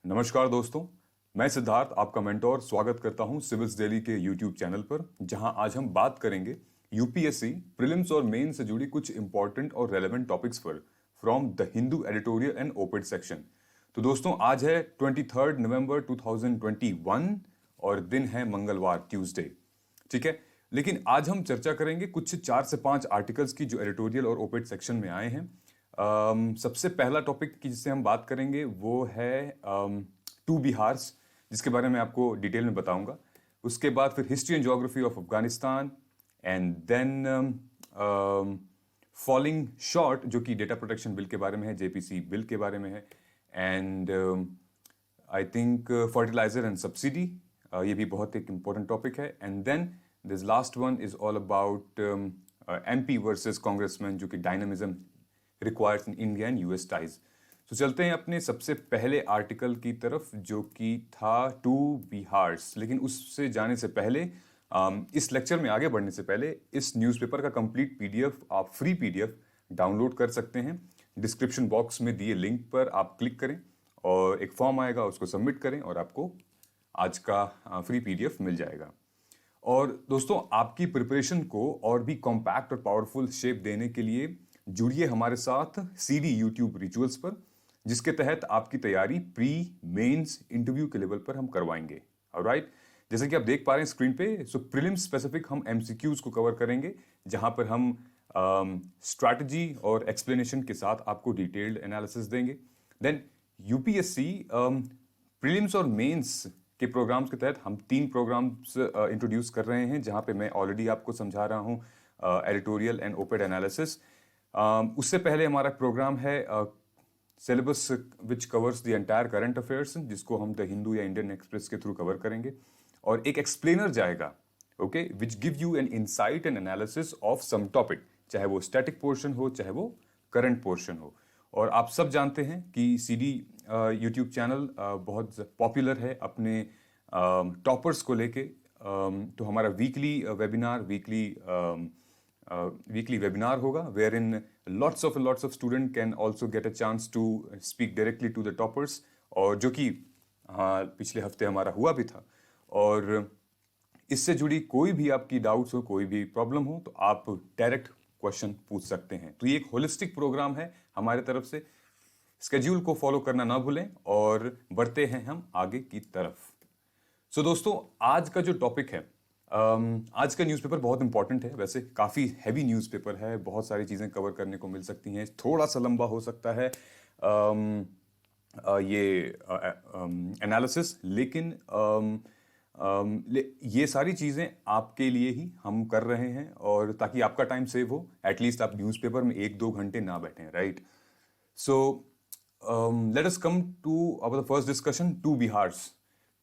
नमस्कार दोस्तों, मैं सिद्धार्थ आपका मेंटोर स्वागत करता हूं सिविल्स डेली के यूट्यूब चैनल पर, जहां आज हम बात करेंगे यूपीएससी प्रीलिम्स और मेन से जुड़ी कुछ इंपॉर्टेंट और रेलेवेंट टॉपिक्स पर from the Hindu editorial and op-ed section. तो दोस्तों, आज है 23 नवंबर 2021 और दिन है मंगलवार, ट्यूसडे। ठीक है, लेकिन आज हम चर्चा करेंगे कुछ 4 से 5 आर्टिकल्स की जो एडिटोरियल और ओपेड सेक्शन में आए हैं। सबसे पहला टॉपिक की जिससे हम बात करेंगे वो है टू बिहार्स, जिसके बारे में आपको डिटेल में बताऊंगा। उसके बाद फिर history and geography of Afghanistan, and then falling short, जो कि डेटा प्रोटेक्शन बिल के बारे में है, जेपीसी बिल के बारे में है, and I think fertiliser and subsidy, ये भी बहुत एक इम्पोर्टेंट टॉपिक है। And then this last one is all about MP versus congressman, जो कि dynamism requires in India and US ties. तो चलते हैं अपने सबसे पहले आर्टिकल की तरफ, जो कि था टू बिहार्स। लेकिन उससे जाने से पहले, इस लेक्चर में आगे बढ़ने से पहले, इस न्यूज़पेपर का कंप्लीट पीडीएफ आप फ्री पीडीएफ डाउनलोड कर सकते हैं। डिस्क्रिप्शन बॉक्स में दिए लिंक पर आप क्लिक करें और एक फॉर्म आएगा, उसको सबमिट करें और आपको आज का फ्री पीडीएफ मिल जाएगा। और दोस्तों, आपकी प्रिपरेशन को और भी कॉम्पैक्ट और पावरफुल शेप देने के लिए जुड़िए हमारे साथ सीडी यूट्यूब रिचुअल्स पर, जिसके तहत आपकी तैयारी प्री मेंस इंटरव्यू के लेवल पर हम करवाएंगे। ऑलराइट, जैसे कि आप देख पा रहे हैं स्क्रीन पे, सो प्रीलिम्स स्पेसिफिक हम एमसीक्यूज को कवर करेंगे, जहां पर हम स्ट्रैटेजी और एक्सप्लेनेशन के साथ आपको डिटेल्ड एनालिसिस देंगे। देन यूपीएससी प्रीलिम्स और मेंस के प्रोग्राम्स के तहत हम 3 प्रोग्राम्स इंट्रोड्यूस कर रहे हैं, जहां पे मैं ऑलरेडी आपको समझा रहा हूं एडिटोरियल एंड ओपेड एनालिसिस। उससे पहले हमारा प्रोग्राम है syllabus which covers the entire current affairs, जिसको हम द हिंदू या इंडियन एक्सप्रेस के थ्रू कवर करेंगे। और एक एक्सप्लेनर जाएगा, okay, which give you an insight and analysis of some topic, चाहे वो स्टैटिक पोर्शन हो, चाहे वो करंट पोर्शन हो। और आप सब जानते हैं कि सीडी यूट्यूब चैनल बहुत पॉपुलर है अपने टॉपर्स को लेके। तो हमारा वीकली वेबिनार होगा, where in lots of student can also get a chance to speak directly to the toppers, और जो कि पिछले हफ्ते हमारा हुआ भी था। और इससे जुड़ी कोई भी आपकी डाउट्स हो, कोई भी प्रॉब्लम हो, तो आप डायरेक्ट क्वेश्चन पूछ सकते हैं। तो ये एक होलिस्टिक प्रोग्राम है हमारे तरफ से। स्केड्यूल को फॉलो करना ना भूलें और बढ़ते हैं हम आगे की तरफ। सो दोस्तों, आज का जो टॉपिक है, आज का न्यूज़पेपर बहुत इंपॉर्टेंट है। वैसे काफ़ी हैवी न्यूज़पेपर है, बहुत सारी चीज़ें कवर करने को मिल सकती हैं, थोड़ा सा लंबा हो सकता है ये एनालिसिस, लेकिन ये सारी चीज़ें आपके लिए ही हम कर रहे हैं, और ताकि आपका टाइम सेव हो, एटलीस्ट आप न्यूज़पेपर में 1-2 घंटे ना बैठें, right. So let us come to our the first discussion, two Bihars.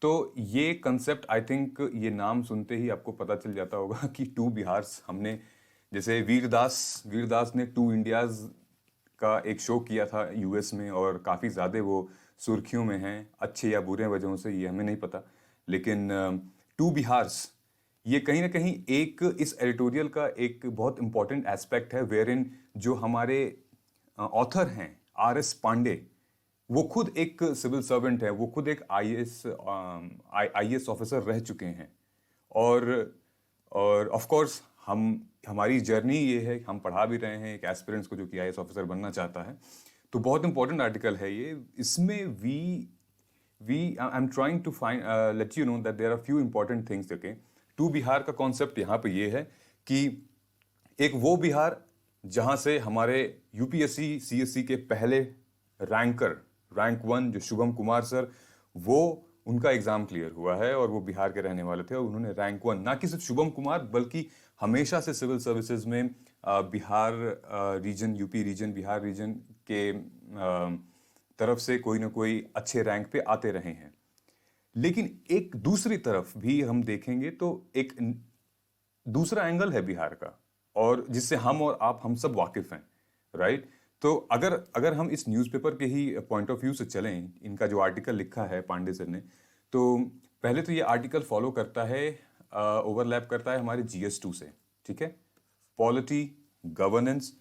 तो ये कंसेप्ट, आई थिंक ये नाम सुनते ही आपको पता चल जाता होगा कि टू बिहार्स, हमने जैसे वीरदास ने टू इंडियाज का एक शो किया था यूएस में, और काफ़ी ज़्यादा वो सुर्खियों में हैं, अच्छे या बुरे वजहों से, ये हमें नहीं पता। लेकिन टू बिहार्स ये कहीं ना कहीं एक इस एडिटोरियल का एक बहुत इंपॉर्टेंट एस्पेक्ट है, वेयर इन जो हमारे ऑथर हैं आर.एस. पांडे, वो खुद एक सिविल सर्वेंट है, वो खुद एक आईएएस ऑफिसर रह चुके हैं। और ऑफ कोर्स हमारी जर्नी ये है, हम पढ़ा भी रहे हैं एक एस्पिरेंट्स को जो कि आईएएस ऑफिसर बनना चाहता है। तो बहुत इंपॉर्टेंट आर्टिकल है ये। इसमें I am trying to find let you know that there are few important things. Okay, two Bihar का कॉन्सेप्ट यहाँ पे ये है कि एक वो बिहार जहाँ से हमारे यूपीएससी सीएससी के पहले रैंक 1 जो शुभम कुमार सर, वो उनका एग्जाम क्लियर हुआ है और वो बिहार के रहने वाले थे, और उन्होंने रैंक 1, ना कि सिर्फ शुभम कुमार बल्कि हमेशा से सिविल सर्विसेज में Bihar region, UP region, Bihar region के तरफ से कोई ना कोई अच्छे रैंक पे आते रहे हैं। लेकिन एक दूसरी तरफ भी हम देखेंगे तो एक दूसरा एंगल है बिहार का, और जिससे हम और आप हम सब वाकिफ हैं, राइट। तो अगर हम इस न्यूज़पेपर के ही पॉइंट ऑफ व्यू से चलें, इनका जो आर्टिकल लिखा है पांडे सर ने, तो पहले तो ये आर्टिकल फॉलो करता है, ओवरलैप करता है हमारे GS2 से, ठीक है। Polity, governance,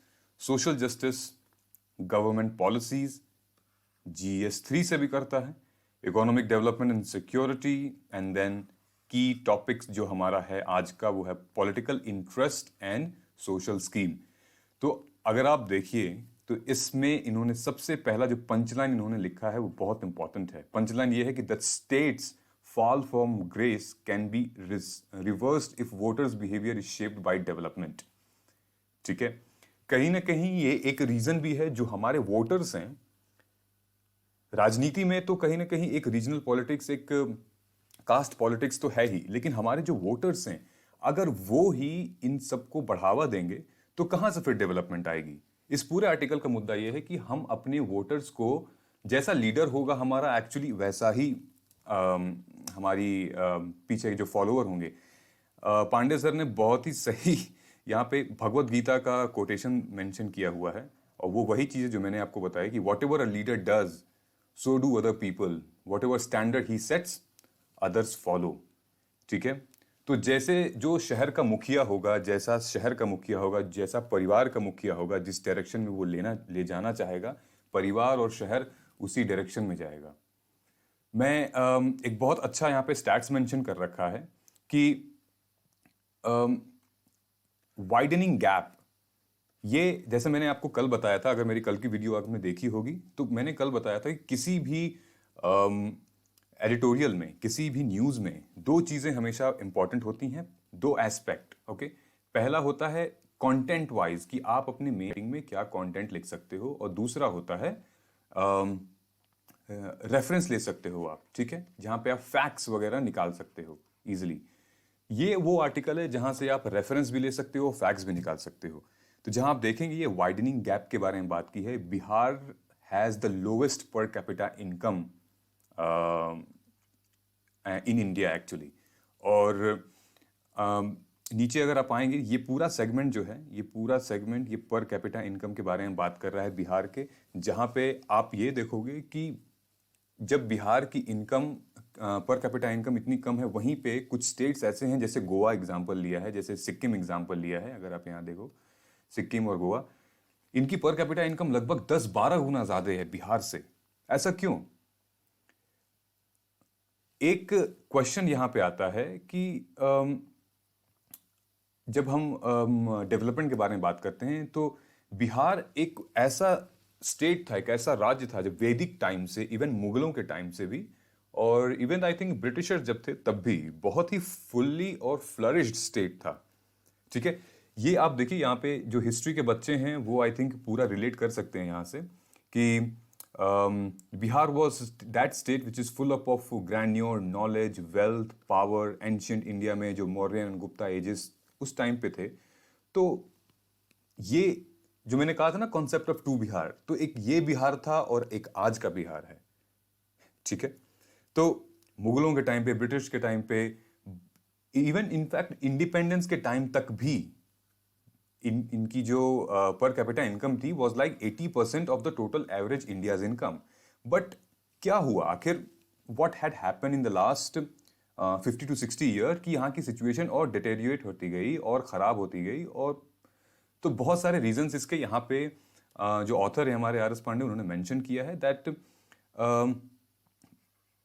social justice, government policies, GS3 से भी करता है, economic development and security, and then की टॉपिक्स जो हमारा है आज का वो है political interest and social scheme. तो अगर आप देखिए तो इसमें इन्होंने सबसे पहला जो पंचलाइन इन्होंने लिखा है वो बहुत इंपॉर्टेंट है। पंचलाइन ये है कि the states fall from grace can be reversed if voters behavior is shaped by development। ठीक है, कहीं ना कहीं ये एक रीजन भी है जो हमारे वोटर्स हैं। राजनीति में तो कहीं ना कहीं एक रीजनल पॉलिटिक्स, एक कास्ट पॉलिटिक्स तो है ही, लेकिन हमारे जो वोटर्स हैं अगर वो ही इन सबको बढ़ावा देंगे तो कहां से फिर डेवलपमेंट आएगी। इस पूरे आर्टिकल का मुद्दा यह है कि हम अपने वोटर्स को, जैसा लीडर होगा हमारा एक्चुअली वैसा ही हमारी पीछे जो फॉलोअर होंगे। पांडे सर ने बहुत ही सही यहाँ पे भगवत गीता का कोटेशन मेंशन किया हुआ है, और वो वही चीज़ है जो मैंने आपको बताया कि what ever a leader does so do other people, what ever standard he sets others follow. ठीक है, तो जैसे जो शहर का मुखिया होगा, जैसा शहर का मुखिया होगा, जैसा परिवार का मुखिया होगा, जिस डायरेक्शन में वो ले जाना चाहेगा, परिवार और शहर उसी डायरेक्शन में जाएगा। मैं एक बहुत अच्छा यहाँ पे स्टैट्स मेंशन कर रखा है कि वाइडनिंग गैप, ये जैसे मैंने आपको कल बताया था, अगर मेरी कल की वीडियो आपने देखी होगी तो मैंने कल बताया था कि किसी भी एडिटोरियल में, किसी भी न्यूज में दो चीजें हमेशा इंपॉर्टेंट होती हैं, दो एस्पेक्ट। ओके, पहला होता है कंटेंट वाइज कि आप अपनी मीटिंग में क्या कंटेंट लिख सकते हो, और दूसरा होता है रेफरेंस ले सकते हो आप। ठीक है, जहां पे आप फैक्ट्स वगैरह निकाल सकते हो इजिली। ये वो आर्टिकल है जहां से आप रेफरेंस भी ले सकते हो, फैक्ट्स भी निकाल सकते हो। तो जहां आप देखेंगे ये वाइडनिंग गैप के बारे में बात की है। Bihar has the lowest per capita income in India actually. और नीचे अगर आप आएंगे, ये पूरा सेगमेंट जो है, ये पूरा सेगमेंट ये पर कैपिटा इनकम के बारे में बात कर रहा है बिहार के, जहां पे आप ये देखोगे कि जब बिहार की इनकम पर कैपिटा इनकम इतनी कम है, वहीं पे कुछ स्टेट्स ऐसे हैं, जैसे गोवा एग्जांपल लिया है, जैसे सिक्किम एग्जांपल लिया है। अगर आप यहाँ देखो, सिक्किम और गोवा, इनकी पर कैपिटा इनकम लगभग 10-12 गुना ज्यादा है बिहार से। ऐसा क्यों? एक क्वेश्चन यहाँ पे आता है कि जब हम डेवलपमेंट के बारे में बात करते हैं तो बिहार एक ऐसा स्टेट था, एक ऐसा राज्य था जब वैदिक टाइम से, इवन मुगलों के टाइम से भी, और इवन आई थिंक ब्रिटिशर्स जब थे तब भी बहुत ही फुल्ली और फ्लरिश्ड स्टेट था। ठीक है, ये आप देखिए यहाँ पे जो हिस्ट्री के बच्चे हैं वो आई थिंक पूरा रिलेट कर सकते हैं यहाँ से कि Bihar was that state which is full of grandeur, knowledge, wealth, power. Ancient India में जो मौर्यन एंड गुप्ता एजेस उस टाइम पे थे, तो ये जो मैंने कहा था ना कॉन्सेप्ट ऑफ टू बिहार, तो एक ये बिहार था और एक आज का बिहार है। ठीक है, तो मुगलों के टाइम पे, ब्रिटिश के टाइम पे, इवन इनफैक्ट इंडिपेंडेंस के टाइम तक भी इनकी जो पर कैपिटा इनकम थी was like 80% of the total average India's income. But क्या हुआ आखिर, what had happened in the last 50 to 60 year कि यहाँ की सिचुएशन और डिटेरियोरेट होती गई और ख़राब होती गई। और तो बहुत सारे रीजंस इसके यहाँ पे जो ऑथर है हमारे आर एस पांडे, उन्होंने मेंशन किया है दैट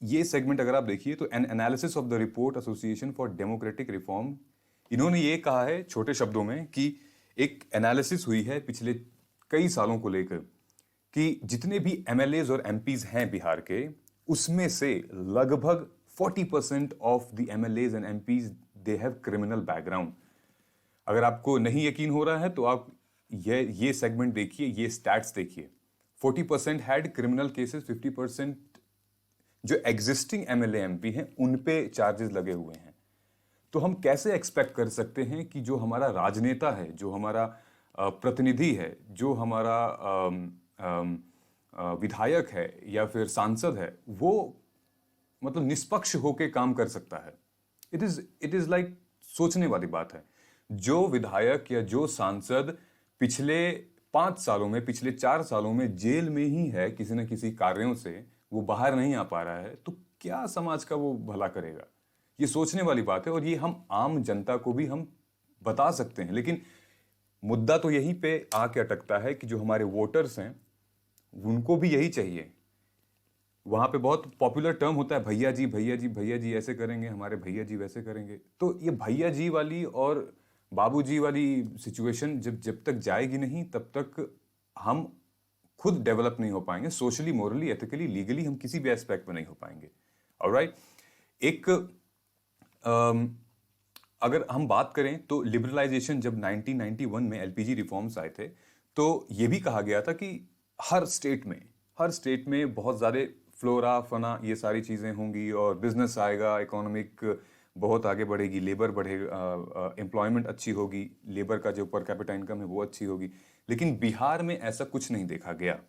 ये सेगमेंट अगर आप देखिए तो N analysis of the report association for democratic reform, इन्होंने ये कहा है छोटे शब्दों में कि एक एनालिसिस हुई है पिछले कई सालों को लेकर कि जितने भी एमएलएज और एमपीज हैं बिहार के, उसमें से लगभग 40% of the MLAs and MPs they have criminal background. अगर आपको नहीं यकीन हो रहा है तो आप ये सेगमेंट देखिए, ये स्टैट्स देखिए। 40% हैड क्रिमिनल केसेस, 50% जो एग्जिस्टिंग एमएलए एमपी हैं उन पे चार्जेस लगे हुए हैं। तो हम कैसे एक्सपेक्ट कर सकते हैं कि जो हमारा राजनेता है, जो हमारा प्रतिनिधि है, जो हमारा विधायक है या फिर सांसद है, वो मतलब निष्पक्ष होके काम कर सकता है? इट इज लाइक सोचने वाली बात है। जो विधायक या जो सांसद पिछले 5 सालों में, पिछले 4 सालों में जेल में ही है किसी न किसी कार्यों से, वो बाहर नहीं आ पा रहा है, तो क्या समाज का वो भला करेगा? ये सोचने वाली बात है, और ये हम आम जनता को भी हम बता सकते हैं। लेकिन मुद्दा तो यहीं पे आके अटकता है कि जो हमारे वोटर्स हैं उनको भी यही चाहिए वहाँ पे बहुत पॉपुलर टर्म होता है भैया जी भैया जी भैया जी ऐसे करेंगे, हमारे भैया जी वैसे करेंगे। तो ये भैया जी वाली और बाबूजी वाली सिचुएशन जब जब तक जाएगी नहीं तब तक हम खुद डेवलप नहीं हो पाएंगे, सोशली, मोरली, एथिकली, लीगली हम किसी भी एस्पेक्ट में नहीं हो पाएंगे। ऑलराइट। एक अगर हम बात करें तो लिबरलाइजेशन जब 1991 में एलपीजी रिफॉर्म्स आए थे तो ये भी कहा गया था कि हर स्टेट में बहुत ज़्यादा फ्लोरा फना ये सारी चीज़ें होंगी और बिजनेस आएगा, इकोनॉमिक बहुत आगे बढ़ेगी, लेबर बढ़ेगा, एम्प्लॉयमेंट अच्छी होगी, लेबर का जो पर कैपिटा इनकम है वो अच्छी होगी। लेकिन बिहार में ऐसा कुछ नहीं देखा गया।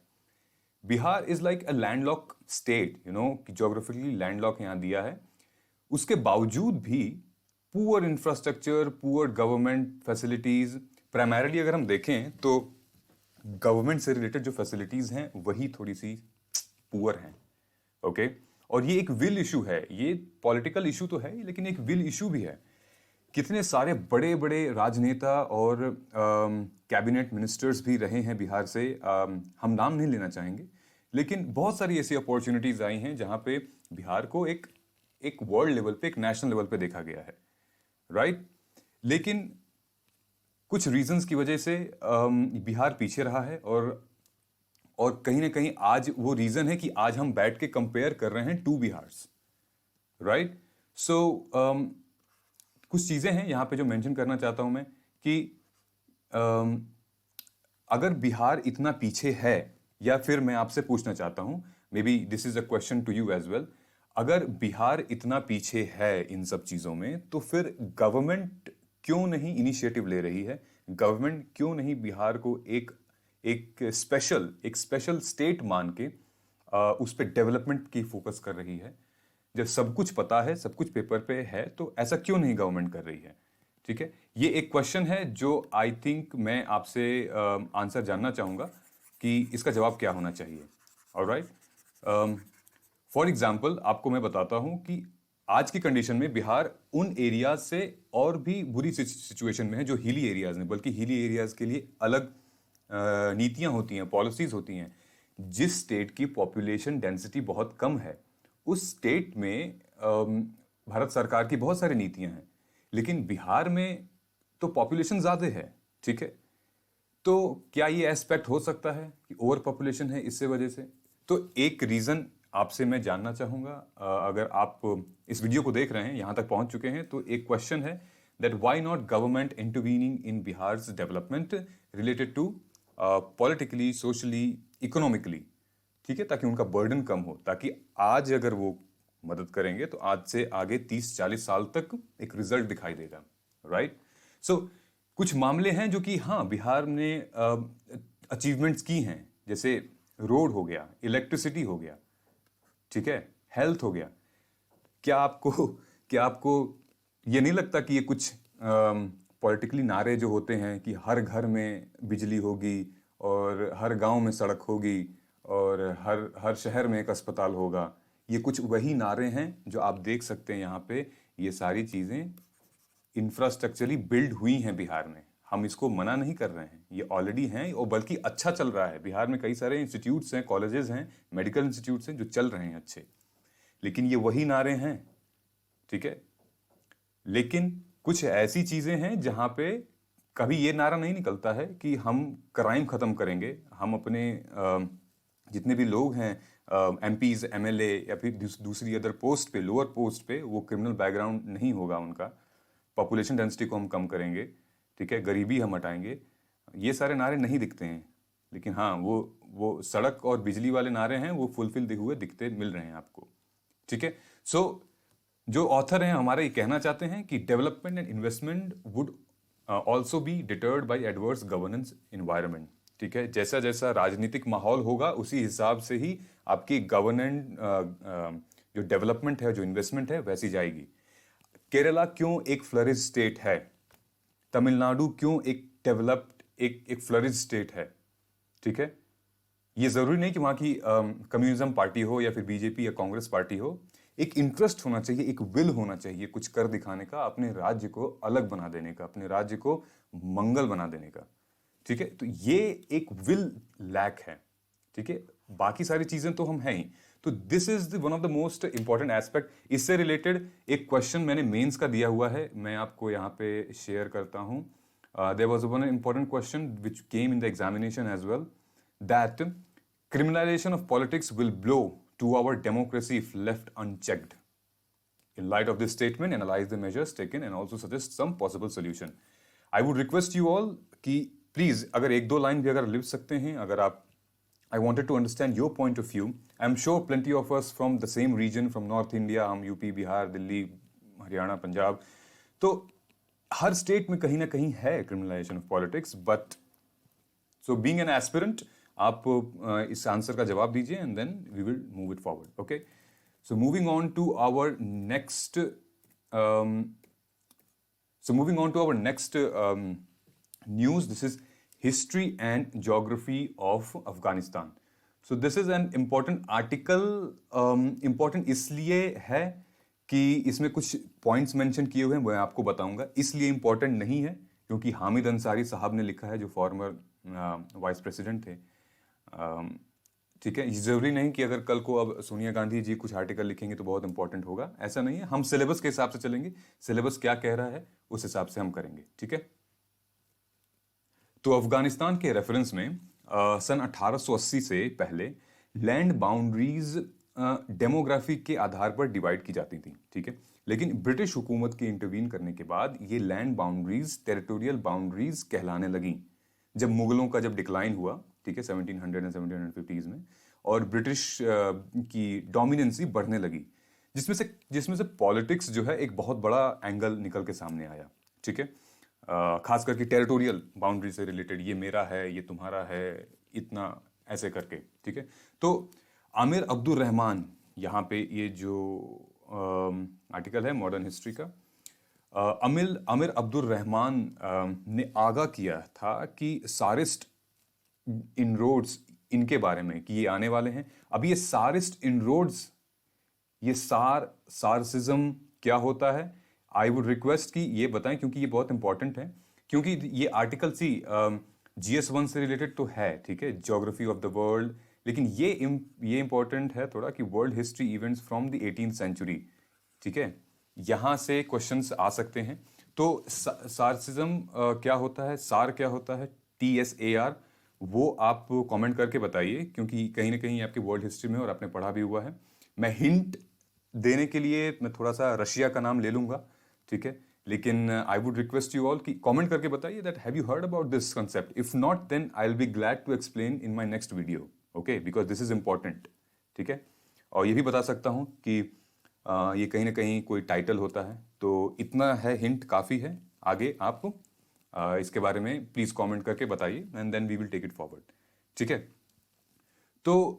Bihar is like a landlock state, कि जोग्राफिकली लैंडलॉक यहाँ दिया है। उसके बावजूद भी poor infrastructure, poor government facilities, primarily अगर हम देखें तो गवर्नमेंट से रिलेटेड जो फैसिलिटीज हैं वही थोड़ी सी पुअर हैं। ओके। और ये एक विल इशू है, ये पॉलिटिकल इशू तो है लेकिन एक विल इशू भी है। कितने सारे बड़े बड़े राजनेता और कैबिनेट मिनिस्टर्स भी रहे हैं बिहार से, हम नाम नहीं लेना चाहेंगे, लेकिन बहुत सारी ऐसी अपॉर्चुनिटीज आई हैं जहां पे बिहार को एक एक वर्ल्ड लेवल पे, एक नेशनल लेवल पे देखा गया है, राइट। लेकिन कुछ रीजंस की वजह से बिहार पीछे रहा है और कहीं ना कहीं आज वो रीजन है कि आज हम बैठ के कंपेयर कर रहे हैं टू बिहार्स, राइट। सो कुछ चीज़ें हैं यहाँ पे जो मेंशन करना चाहता हूँ मैं कि अगर बिहार इतना पीछे है, या फिर मैं आपसे पूछना चाहता हूँ, may be this is a question to you as well, अगर बिहार इतना पीछे है इन सब चीज़ों में तो फिर गवर्नमेंट क्यों नहीं इनिशिएटिव ले रही है? गवर्नमेंट क्यों नहीं बिहार को एक एक स्पेशल स्टेट मान के उस पर डेवलपमेंट की फोकस कर रही है? जब सब कुछ पता है, सब कुछ पेपर पे है, तो ऐसा क्यों नहीं गवर्नमेंट कर रही है? ठीक है, ये एक क्वेश्चन है जो आई थिंक मैं आपसे आंसर जानना चाहूँगा कि इसका जवाब क्या होना चाहिए। ऑलराइट। फॉर एग्जाम्पल आपको मैं बताता हूँ कि आज की कंडीशन में बिहार उन एरियाज से और भी बुरी सिचुएशन में है जो हिली एरियाज में, बल्कि हिली एरियाज के लिए अलग नीतियाँ होती हैं, पॉलिसीज होती हैं। जिस स्टेट की पॉपुलेशन डेंसिटी बहुत कम है उस स्टेट में भारत सरकार की बहुत सारी नीतियां हैं, लेकिन बिहार में तो पॉपुलेशन ज़्यादा है, ठीक है। तो क्या ये एस्पेक्ट हो सकता है कि ओवर पॉपुलेशन है इससे वजह से? तो एक रीज़न आपसे मैं जानना चाहूँगा, अगर आप इस वीडियो को देख रहे हैं, यहाँ तक पहुँच चुके हैं, तो एक क्वेश्चन है that why not government intervening in Bihar's development related to politically, socially, economically, ठीक है, ताकि उनका बर्डन कम हो, ताकि आज अगर वो मदद करेंगे तो आज से आगे 30-40 साल तक एक रिजल्ट दिखाई देगा, राइट। सो कुछ मामले हैं जो कि हाँ बिहार ने अचीवमेंट्स की हैं, जैसे रोड हो गया, इलेक्ट्रिसिटी हो गया, ठीक है, हेल्थ हो गया। क्या आपको ये नहीं लगता कि ये कुछ पॉलिटिकली नारे जो होते हैं कि हर घर में बिजली होगी और हर गांव में सड़क होगी और हर शहर में एक अस्पताल होगा, ये कुछ वही नारे हैं जो आप देख सकते हैं यहाँ पे? ये सारी चीज़ें इंफ्रास्ट्रक्चरली बिल्ड हुई हैं बिहार में, हम इसको मना नहीं कर रहे हैं, ये ऑलरेडी हैं और बल्कि अच्छा चल रहा है। बिहार में कई सारे इंस्टीट्यूट्स हैं, कॉलेजेस हैं, मेडिकल इंस्टीट्यूट्स हैं जो चल रहे हैं अच्छे, लेकिन ये वही नारे हैं, ठीक है। लेकिन कुछ ऐसी चीज़ें हैं जहाँ पे कभी ये नारा नहीं निकलता है कि हम क्राइम ख़त्म करेंगे, हम अपने जितने भी लोग हैं एमपीज, एमएलए या फिर दूसरी अदर पोस्ट पे, लोअर पोस्ट पे, वो क्रिमिनल बैकग्राउंड नहीं होगा उनका, पॉपुलेशन डेंसिटी को हम कम करेंगे, ठीक है, गरीबी हम हटाएंगे, ये सारे नारे नहीं दिखते हैं। लेकिन हाँ वो सड़क और बिजली वाले नारे हैं, वो फुलफिल हुए दिखते मिल रहे हैं आपको, ठीक है। सो जो ऑथर हैं हमारे ये कहना चाहते हैं कि development and investment would also be deterred by adverse governance environment, ठीक है। जैसा जैसा राजनीतिक माहौल होगा उसी हिसाब से ही आपकी गवर्नेंट जो डेवलपमेंट है, जो इन्वेस्टमेंट है, वैसी जाएगी। केरला क्यों एक फ्लरिश स्टेट है? तमिलनाडु क्यों एक डेवलप्ड एक फ्लरिश स्टेट है, ठीक है। ये जरूरी नहीं कि वहां की कम्युनिज्म पार्टी हो या फिर बीजेपी या कांग्रेस पार्टी हो, एक इंटरेस्ट होना चाहिए, एक विल होना चाहिए कुछ कर दिखाने का, अपने राज्य को अलग बना देने का, अपने राज्य को मंगल बना देने का, ठीक है। तो ये एक विल लैक है, ठीक है। बाकी सारी चीजें तो हम हैं ही। तो this is one of the most important aspect. इससे रिलेटेड एक क्वेश्चन मैंने मेंस का दिया हुआ है, मैं आपको यहाँ पे शेयर करता हूँ। There was one important question which came in the examination as well, that criminalization of politics will blow to our democracy if left unchecked. In light of this statement, analyze the measures taken and also suggest some possible solution. I would request you all कि please अगर एक दो line भी अगर लिख सकते हैं, अगर आप, I wanted to understand your point of view. I'm sure plenty of us from the same region, from North India, हम यूपी, बिहार, दिल्ली, हरियाणा, पंजाब, तो हर स्टेट में कहीं ना कहीं है criminalization of politics, but so being an aspirant, आप इस आंसर का जवाब दीजिए and then we will move it forward. Okay, so moving on to our next news, this is history and geography of Afghanistan. So this is an important article. Important इसलिए है कि इसमें कुछ पॉइंट्स मेंशन किए हुए हैं, मैं आपको बताऊंगा। इसलिए इम्पॉर्टेंट नहीं है क्योंकि हामिद अंसारी साहब ने लिखा है, जो फॉर्मर वाइस प्रेसिडेंट थे। ठीक है, जरूरी नहीं कि अगर कल को अब सोनिया गांधी जी कुछ आर्टिकल लिखेंगे तो बहुत इंपॉर्टेंट होगा, ऐसा नहीं है। हम सिलेबस के हिसाब से चलेंगे, सिलेबस क्या कह रहा है उस हिसाब से हम करेंगे। ठीक है, तो अफगानिस्तान के रेफरेंस में सन 1880 से पहले लैंड बाउंड्रीज डेमोग्राफी के आधार पर डिवाइड की जाती थी। ठीक है, लेकिन ब्रिटिश हुकूमत के इंटरवीन करने के बाद ये लैंड बाउंड्रीज टेरिटोरियल बाउंड्रीज कहलाने लगी, जब मुगलों का जब डिक्लाइन हुआ, ठीक है, 1700 एंड 1750s में, और ब्रिटिश की डोमिनेंसी बढ़ने लगी, जिसमें से पॉलिटिक्स जो है एक बहुत बड़ा एंगल निकल के सामने आया। ठीक है, खास करके टेरिटोरियल बाउंड्री से रिलेटेड, ये मेरा है, ये तुम्हारा है, इतना ऐसे करके। ठीक है, तो आमिर अब्दुल रहमान, यहाँ पे ये जो आर्टिकल है मॉडर्न हिस्ट्री का, आमिर अब्दुल रहमान ने आगाह किया था कि सारिस्ट इनरोड्स इनके बारे में कि ये आने वाले हैं। अब ये सारिस्ट इनरोड्स, ये सारसिज्म क्या होता है, आई वुड रिक्वेस्ट कि ये बताएं, क्योंकि ये बहुत इंपॉर्टेंट है। क्योंकि ये आर्टिकल सी GS1 से रिलेटेड तो है, ठीक है, ज्योग्राफी ऑफ द वर्ल्ड, लेकिन ये इंपॉर्टेंट है थोड़ा कि world history events from the 18th century. ठीक है, यहाँ से क्वेश्चंस आ सकते हैं। तो सारसिज्म क्या होता है, सार क्या होता है, TSAR, वो आप कमेंट करके बताइए, क्योंकि कहीं ना कहीं आपकी वर्ल्ड हिस्ट्री में और आपने पढ़ा भी हुआ है। मैं हिंट देने के लिए मैं थोड़ा सा रशिया का नाम ले लूंगा, ठीक है, लेकिन I would request you all कि कमेंट करके बताइए that have you heard about this concept. If not then I will be glad to explain in my next video, okay, because this is important. ठीक है, और ये भी बता सकता हूँ कि ये कहीं ना कहीं कोई टाइटल होता है, तो इतना है, हिंट काफ़ी है। आगे आप इसके बारे में प्लीज़ कमेंट करके बताइए and then we will take it forward. ठीक है, तो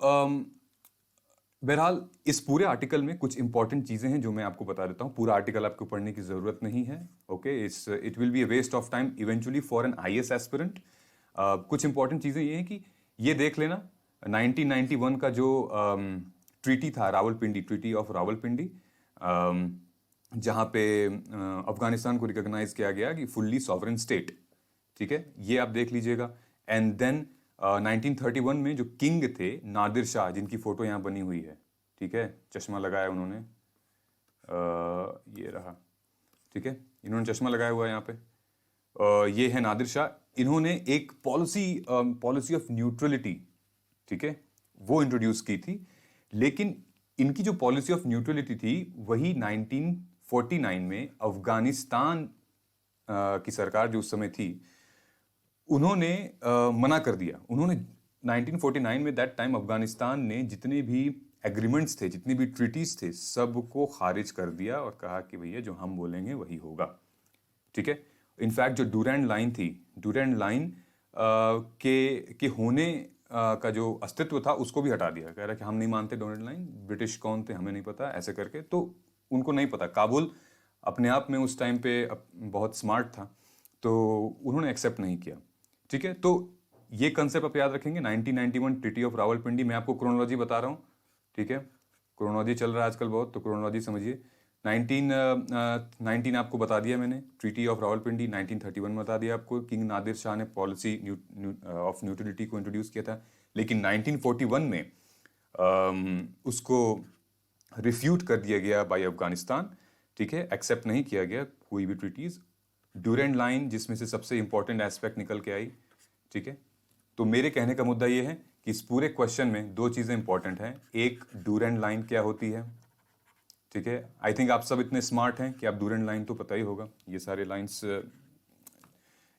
बहरहाल इस पूरे आर्टिकल में कुछ इंपॉर्टेंट चीज़ें हैं जो मैं आपको बता देता हूँ। पूरा आर्टिकल आपको पढ़ने की ज़रूरत नहीं है, okay, it will be a waste of time eventually for an IAS aspirant. कुछ इंपॉर्टेंट चीज़ें ये हैं कि ये देख लेना 1991 का जो ट्रीटी था, रावलपिंडी, ट्रीटी ऑफ रावलपिंडी, जहाँ पे अफगानिस्तान को रिकॉग्नाइज किया गया कि फुल्ली सॉवरेन स्टेट। ठीक है, ये आप देख लीजिएगा। एंड देन 1931 में जो किंग थे नादिर शाह, जिनकी फोटो यहाँ बनी हुई है, ठीक है, चश्मा लगाया उन्होंने, ये रहा, ठीक है, इन्होंने चश्मा लगाया हुआ है यहाँ पे, ये है नादिर शाह। इन्होंने एक पॉलिसी ऑफ न्यूट्रलिटी, ठीक है, वो इंट्रोड्यूस की थी, लेकिन इनकी जो पॉलिसी ऑफ न्यूट्रलिटी थी वही 1949 में अफगानिस्तान की सरकार जो उस समय थी, उन्होंने मना कर दिया। उन्होंने 1949 में दैट टाइम अफगानिस्तान ने जितने भी एग्रीमेंट्स थे, जितनी भी ट्रीटीज थे, सबको खारिज कर दिया और कहा कि भैया जो हम बोलेंगे वही होगा। ठीक है, इनफैक्ट जो डूरैंड लाइन थी, डूरैंड लाइन के होने का जो अस्तित्व था उसको भी हटा दिया। कह रहा कि हम नहीं मानते डूरैंड लाइन, ब्रिटिश कौन थे हमें नहीं पता, ऐसे करके। तो उनको नहीं पता, काबुल अपने आप में उस टाइम पे बहुत स्मार्ट था, तो उन्होंने एक्सेप्ट नहीं किया। ठीक है, तो ये कंसेप्ट आप याद रखेंगे। 1991 ट्रीटी ऑफ रावलपिंडी, मैं आपको क्रोनोलॉजी बता रहा हूँ, ठीक है, क्रोनोलॉजी चल रहा है आजकल बहुत, तो क्रोनोलॉजी समझिए। 1919 आपको बता दिया मैंने, ट्रीटी ऑफ रावलपिंडी। 1931 में बता दिया आपको, किंग नादिर शाह ने पॉलिसी ऑफ न्यूट्रलिटी को इंट्रोड्यूस किया था। लेकिन 1941 में उसको रिफ्यूट कर दिया गया बाय अफगानिस्तान, ठीक है, एक्सेप्ट नहीं किया गया कोई भी ट्रीटीज। ड्यूरेंड लाइन जिसमें से सबसे इंपॉर्टेंट एस्पेक्ट निकल के आई, ठीक है। तो मेरे कहने का मुद्दा ये है कि इस पूरे क्वेश्चन में दो चीजें इंपॉर्टेंट हैं। एक, ड्यूरेंड लाइन क्या होती है, ठीक है। आई थिंक आप सब इतने स्मार्ट हैं कि आप ड्यूरेंड लाइन तो पता ही होगा, ये सारे लाइंस।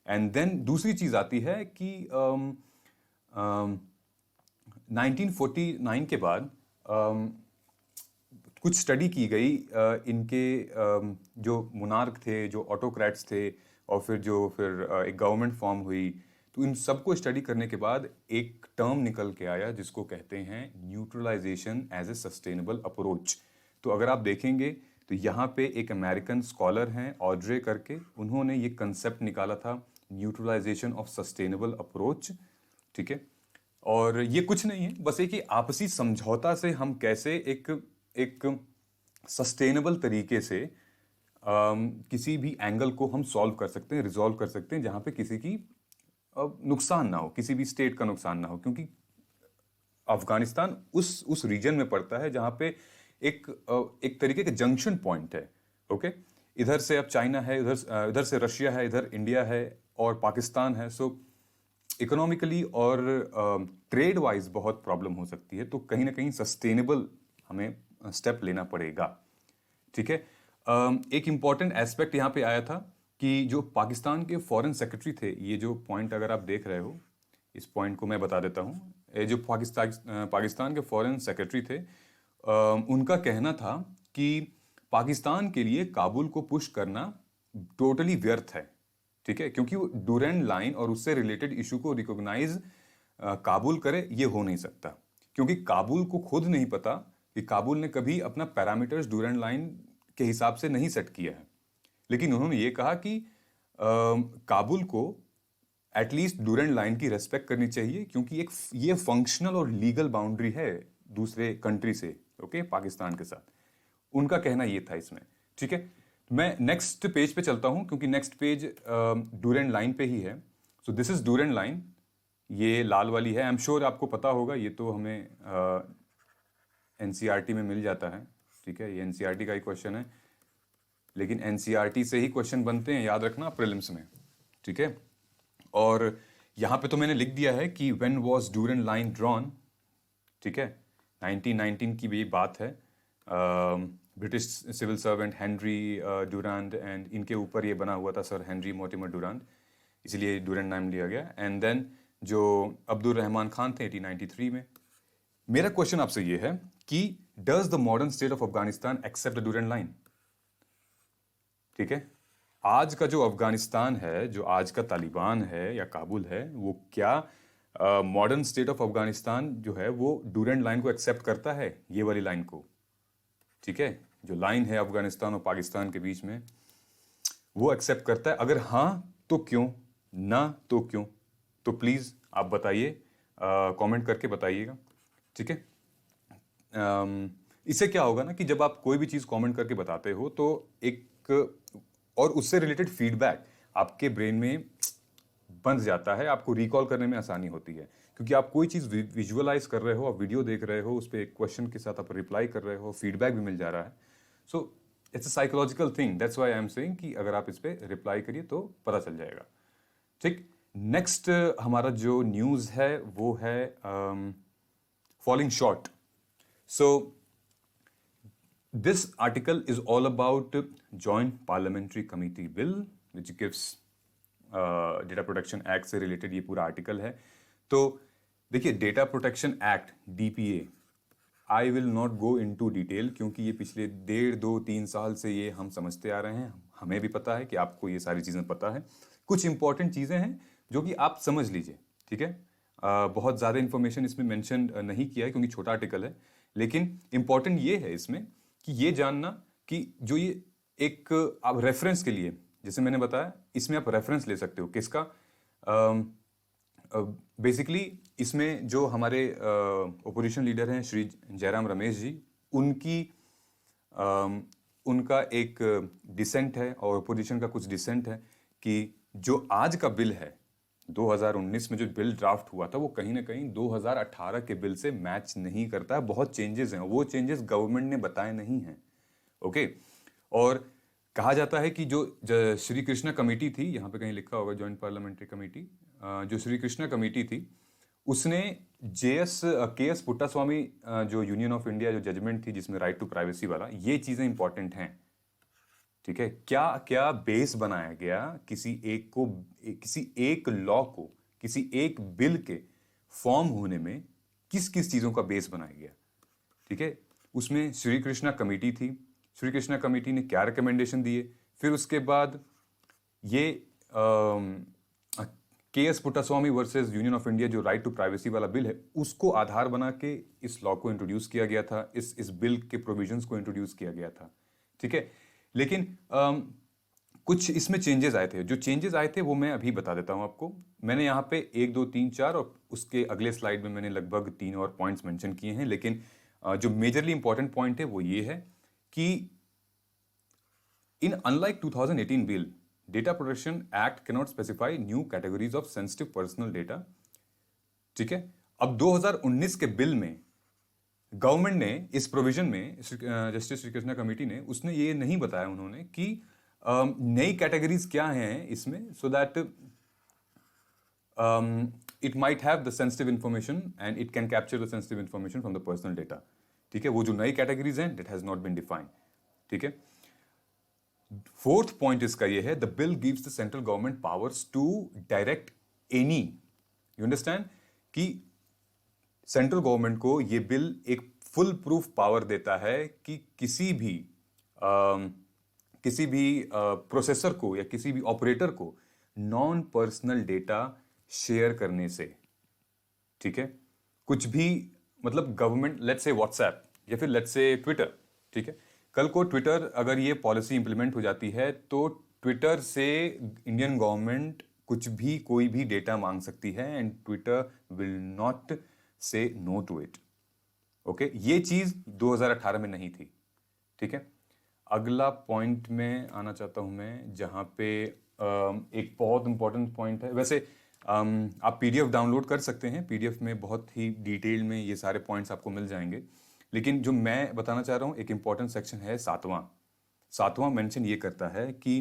एंड देन दूसरी चीज आती है कि 1949 के बाद कुछ स्टडी की गई इनके जो मोनार्क थे, जो ऑटोक्रेट्स थे, और फिर एक गवर्नमेंट फॉर्म हुई। तो इन सबको स्टडी करने के बाद एक टर्म निकल के आया जिसको कहते हैं neutralisation as a sustainable approach. तो अगर आप देखेंगे तो यहाँ पे एक अमेरिकन स्कॉलर हैं ऑड्रे करके, उन्होंने ये कंसेप्ट निकाला था, न्यूट्रलाइजेशन ऑफ सस्टेनेबल अप्रोच, ठीक है। और ये कुछ नहीं है, बस एक आपसी समझौता से हम कैसे एक सस्टेनेबल तरीके से किसी भी एंगल को हम सॉल्व कर सकते हैं, रिजॉल्व कर सकते हैं, जहां पे किसी की नुकसान ना हो, किसी भी स्टेट का नुकसान ना हो। क्योंकि अफगानिस्तान उस रीजन में पड़ता है जहां पे एक तरीके का जंक्शन पॉइंट है, ओके। इधर से अब चाइना है, इधर से रशिया है, इधर इंडिया है और पाकिस्तान है। सो इकोनॉमिकली और ट्रेड वाइज बहुत प्रॉब्लम हो सकती है। तो कहीं ना कहीं सस्टेनेबल हमें स्टेप लेना पड़ेगा, ठीक है। एक इंपॉर्टेंट एस्पेक्ट यहाँ पे आया था कि जो पाकिस्तान के फॉरेन सेक्रेटरी थे, ये जो पॉइंट अगर आप देख रहे हो, इस पॉइंट को मैं बता देता हूँ। ये जो पाकिस्तान के फॉरेन सेक्रेटरी थे, उनका कहना था कि पाकिस्तान के लिए काबुल को पुश करना टोटली व्यर्थ है, ठीक है। क्योंकि वो ड्यूरेंड लाइन और उससे रिलेटेड इशू को रिकॉग्नाइज काबुल करे, ये हो नहीं सकता। क्योंकि काबुल को खुद नहीं पता कि काबुल ने कभी अपना पैरामीटर्स ड्यूरेंड लाइन के हिसाब से नहीं सेट किया है। लेकिन उन्होंने ये कहा कि काबुल को एटलीस्ट ड्यूरेंड लाइन की रेस्पेक्ट करनी चाहिए, क्योंकि ये फंक्शनल और लीगल बाउंड्री है दूसरे कंट्री से, ओके, पाकिस्तान के साथ। उनका कहना ये था इसमें, ठीक है। मैं नेक्स्ट पेज पे चलता हूं, क्योंकि नेक्स्ट पेज ड्यूरेंड लाइन पे ही है। So this is Durand line, ये लाल वाली है। आई एम श्योर आपको पता होगा, ये तो हमें एनसीईआरटी में मिल जाता है, ठीक है। ये एनसीईआरटी का ही क्वेश्चन है, लेकिन एनसीईआरटी से ही क्वेश्चन बनते हैं, याद रखना, प्रीलिम्स में, ठीक है। और यहां पे तो मैंने लिख दिया है कि when was Durand line drawn, ठीक है। 1919 की भी बात है। British civil servant Henry Durand, and इनके ऊपर ये बना हुआ था, सर हेनरी मोर्टिमर ड्यूरांड, इसलिए ड्यूरेंड नाम लिया गया। एंड देन जो अब्दुल रहमान खान थे 1893 में। मेरा क्वेश्चन आपसे ये है कि does the modern state of Afghanistan accept the Durand line, ठीक है। आज का जो अफगानिस्तान है, जो आज का तालिबान है या काबुल है, वो क्या मॉडर्न स्टेट ऑफ अफगानिस्तान जो है वो ड्यूरेंड लाइन को एक्सेप्ट करता है, ये वाली लाइन को, ठीक है, जो लाइन है अफगानिस्तान और पाकिस्तान के बीच में, वो एक्सेप्ट करता है? अगर हाँ तो क्यों, ना तो क्यों? तो प्लीज आप बताइए, कमेंट करके बताइएगा, ठीक है। इससे क्या होगा ना कि जब आप कोई भी चीज कमेंट करके बताते हो तो एक और उससे रिलेटेड फीडबैक आपके ब्रेन में बन जाता है, आपको रिकॉल करने में आसानी होती है। क्योंकि आप कोई चीज विजुअलाइज कर रहे हो, आप वीडियो देख रहे हो, उस पर एक क्वेश्चन के साथ आप रिप्लाई कर रहे हो, फीडबैक भी मिल जा रहा है। So it's a psychological thing, that's why I am saying कि अगर आप इस पर रिप्लाई करिए तो पता चल जाएगा, ठीक। नेक्स्ट हमारा जो न्यूज है वो है falling short. So this article is all about joint parliamentary committee bill which gives data protection act से related ये पूरा आर्टिकल है। तो देखिए, data protection act DPA, I will not go into detail, क्योंकि ये पिछले 1.5-2-3 साल से ये हम समझते आ रहे हैं, हमें भी पता है कि आपको ये सारी चीज़ें पता है। कुछ इंपॉर्टेंट चीज़ें हैं जो कि आप समझ लीजिए, ठीक है। बहुत ज़्यादा इंफॉर्मेशन इसमें मेंशन नहीं किया है क्योंकि छोटा आर्टिकल है, लेकिन इंपॉर्टेंट ये है इसमें कि ये जानना कि जो ये एक आप रेफरेंस के लिए, जैसे मैंने बताया, इसमें आप रेफरेंस ले सकते हो किसका। बेसिकली इसमें जो हमारे ओपोजिशन लीडर हैं श्री जयराम रमेश जी, उनका एक डिसेंट है और ओपोजिशन का कुछ डिसेंट है कि जो आज का बिल है, 2019 में जो बिल ड्राफ्ट हुआ था वो कहीं ना कहीं 2018 के बिल से मैच नहीं करता है। बहुत चेंजेस हैं, वो चेंजेस गवर्नमेंट ने बताए नहीं हैं। ओके। और कहा जाता है कि जो श्री कृष्णा कमेटी थी, यहाँ पे कहीं लिखा होगा जॉइंट पार्लियामेंट्री कमेटी, जो श्री कृष्णा कमेटी थी उसने जेएस के एस पुट्टास्वामी जो यूनियन ऑफ इंडिया जो जजमेंट थी जिसमें राइट टू प्राइवेसी वाला, ये चीजें इंपॉर्टेंट हैं। ठीक है, क्या क्या बेस बनाया गया किसी एक लॉ को, किसी एक बिल के फॉर्म होने में किस किस चीजों का बेस बनाया गया। ठीक है, उसमें श्री कृष्णा कमेटी थी, श्री कृष्णा कमेटी ने क्या रिकमेंडेशन दिए, फिर उसके बाद ये के S Puttaswamy versus union of India जो राइट टू प्राइवेसी वाला बिल है उसको आधार बना के इस लॉ को इंट्रोड्यूस किया गया था, इस बिल के प्रोविजंस को इंट्रोड्यूस किया गया था। ठीक है, लेकिन कुछ इसमें चेंजेस आए थे। जो चेंजेस आए थे वो मैं अभी बता देता हूं आपको। मैंने यहाँ पे 1 2 3 4 और उसके अगले स्लाइड में मैंने लगभग 3 और पॉइंट्स मेंशन किए हैं, लेकिन जो मेजरली इंपॉर्टेंट पॉइंट है वो ये है कि in unlike 2018 bill, data protection act can not specify new categories of sensitive personal data. ठीक है, अब 2019 के बिल में गवर्नमेंट ने इस प्रोविजन में, जस्टिस श्री कृष्णा कमेटी ने, उसने ये नहीं बताया उन्होंने कि नई कैटेगरीज क्या हैं इसमें, so that it might have the sensitive information and it can capture the sensitive information from the personal data. ठीक है, वो जो नई कैटेगरीज हैं that has not been defined. ठीक है, फोर्थ पॉइंट इसका ये है, the bill gives the central government powers to direct any, you understand, कि सेंट्रल गवर्नमेंट को ये बिल एक फुल प्रूफ पावर देता है कि किसी भी प्रोसेसर को या किसी भी ऑपरेटर को नॉन पर्सनल डेटा शेयर करने से, ठीक है, कुछ भी, मतलब गवर्नमेंट, लेट्स से व्हाट्सएप या फिर लेट्स से ट्विटर, ठीक है, कल को ट्विटर अगर ये पॉलिसी इंप्लीमेंट हो जाती है तो ट्विटर से इंडियन गवर्नमेंट कुछ भी, कोई भी डेटा मांग सकती है एंड ट्विटर विल नॉट से नो टू इट। ओके, ये चीज 2018 में नहीं थी। ठीक है, अगला पॉइंट में आना चाहता हूं मैं, जहां पे एक बहुत इंपॉर्टेंट पॉइंट है। वैसे आप पीडीएफ डाउनलोड कर सकते हैं, पीडीएफ में बहुत ही डिटेल में ये सारे पॉइंट्स आपको मिल जाएंगे, लेकिन जो मैं बताना चाह रहा हूं एक इंपॉर्टेंट सेक्शन है सातवां मेंशन ये करता है कि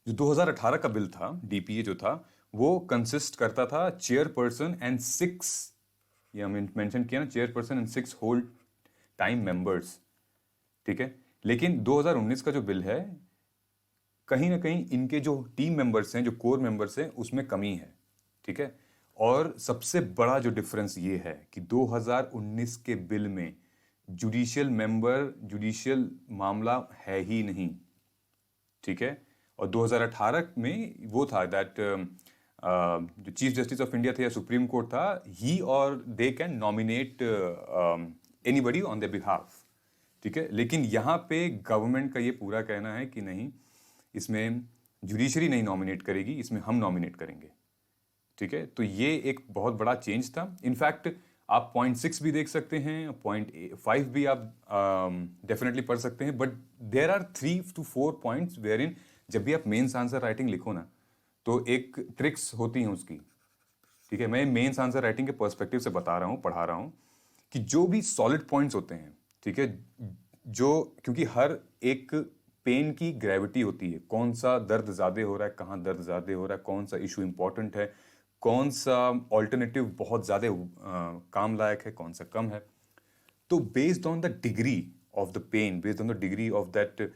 जो 2018 का बिल था, डीपीए जो था, वो कंसिस्ट करता था चेयरपर्सन एंड 6, ये मेंशन किया ना, chairperson and 6 whole time members. ठीक है, लेकिन 2019 का जो बिल है, कहीं ना कहीं इनके जो टीम मेंबर्स हैं, जो कोर मेंबर्स हैं, उसमें कमी है। ठीक है, और सबसे बड़ा जो डिफरेंस ये है कि 2019 के बिल में जुडिशियल मामला है ही नहीं। ठीक है, और 2018 में वो था दैट जो चीफ जस्टिस ऑफ इंडिया थे या सुप्रीम कोर्ट था, ही और they can nominate anybody on their behalf. ठीक है, लेकिन यहाँ पे गवर्नमेंट का ये पूरा कहना है कि नहीं, इसमें जुडिशरी नहीं नॉमिनेट करेगी, इसमें हम नॉमिनेट करेंगे। ठीक है, तो ये एक बहुत बड़ा चेंज था। इनफैक्ट आप पॉइंट 6 भी देख सकते हैं, पॉइंट 5 भी आप डेफिनेटली पढ़ सकते हैं, but there are 3 to 4 points where in, जब भी आप मेंस आंसर राइटिंग लिखो ना, तो एक ट्रिक्स होती हैं उसकी। ठीक है, मैं मेंस आंसर राइटिंग के पर्सपेक्टिव से बता रहा हूँ, पढ़ा रहा हूँ, कि जो भी सॉलिड पॉइंट्स होते हैं, ठीक है, जो, क्योंकि हर एक पेन की ग्रेविटी होती है, कौन सा दर्द ज्यादा हो रहा है, कहाँ दर्द ज्यादा हो रहा है, कौन सा इशू इंपॉर्टेंट है, कौन सा ऑल्टरनेटिव बहुत ज्यादा काम लायक है, कौन सा कम है। तो based on the degree of the pain, based on the degree of that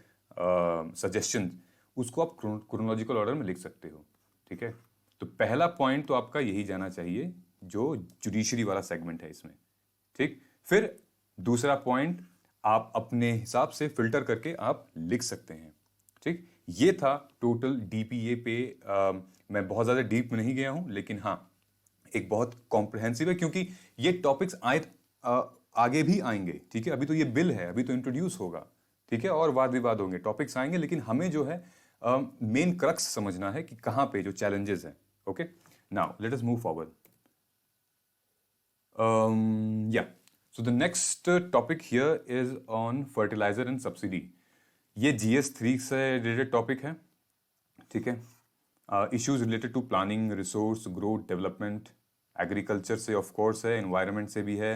suggestion, उसको आप क्रोनोलॉजिकल ऑर्डर में लिख सकते हो। ठीक है, तो पहला पॉइंट तो आपका यही जाना चाहिए, जो जुडिशरी वाला सेगमेंट है इसमें। ठीक, फिर दूसरा पॉइंट आप अपने हिसाब से फिल्टर करके आप लिख सकते हैं। ठीक, ये था टोटल डीपीए पे। मैं बहुत ज़्यादा डीप में नहीं गया हूं, लेकिन हाँ, एक बहुत कॉम्प्रिहेंसिव है, क्योंकि ये टॉपिक्स आगे भी आएंगे। ठीक है, अभी तो ये बिल है, अभी तो इंट्रोड्यूस होगा। ठीक है, और वाद विवाद होंगे, टॉपिक्स आएंगे, लेकिन हमें जो है मेन क्रक्स समझना है कि कहाँ पे जो चैलेंजेस हैं। Okay, now let us move forward. या So the next topic here is on fertilizer and subsidy. ये GS3 से रिलेटेड टॉपिक है। ठीक है, issues related to planning, resource, growth, development, agriculture से ऑफ कोर्स है, एनवायरनमेंट से भी है,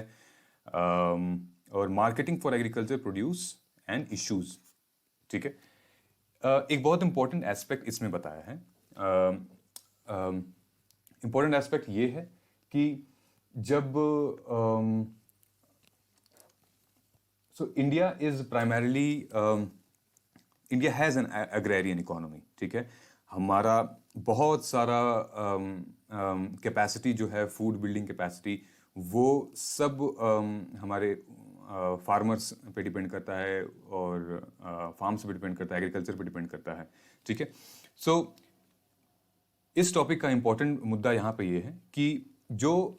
और marketing for agriculture produce and issues. ठीक है, एक बहुत इंपॉर्टेंट एस्पेक्ट इसमें बताया है। इंपॉर्टेंट एस्पेक्ट ये है कि जब so India is primarily, India has an agrarian economy. ठीक है, हमारा बहुत सारा कैपेसिटी जो है, फूड बिल्डिंग कैपेसिटी, वो सब हमारे फार्मर्स पे डिपेंड करता है और फार्म्स पे डिपेंड करता है, एग्रीकल्चर पे डिपेंड करता है। ठीक है, सो इस टॉपिक का इंपॉर्टेंट मुद्दा यहाँ पे ये है कि जो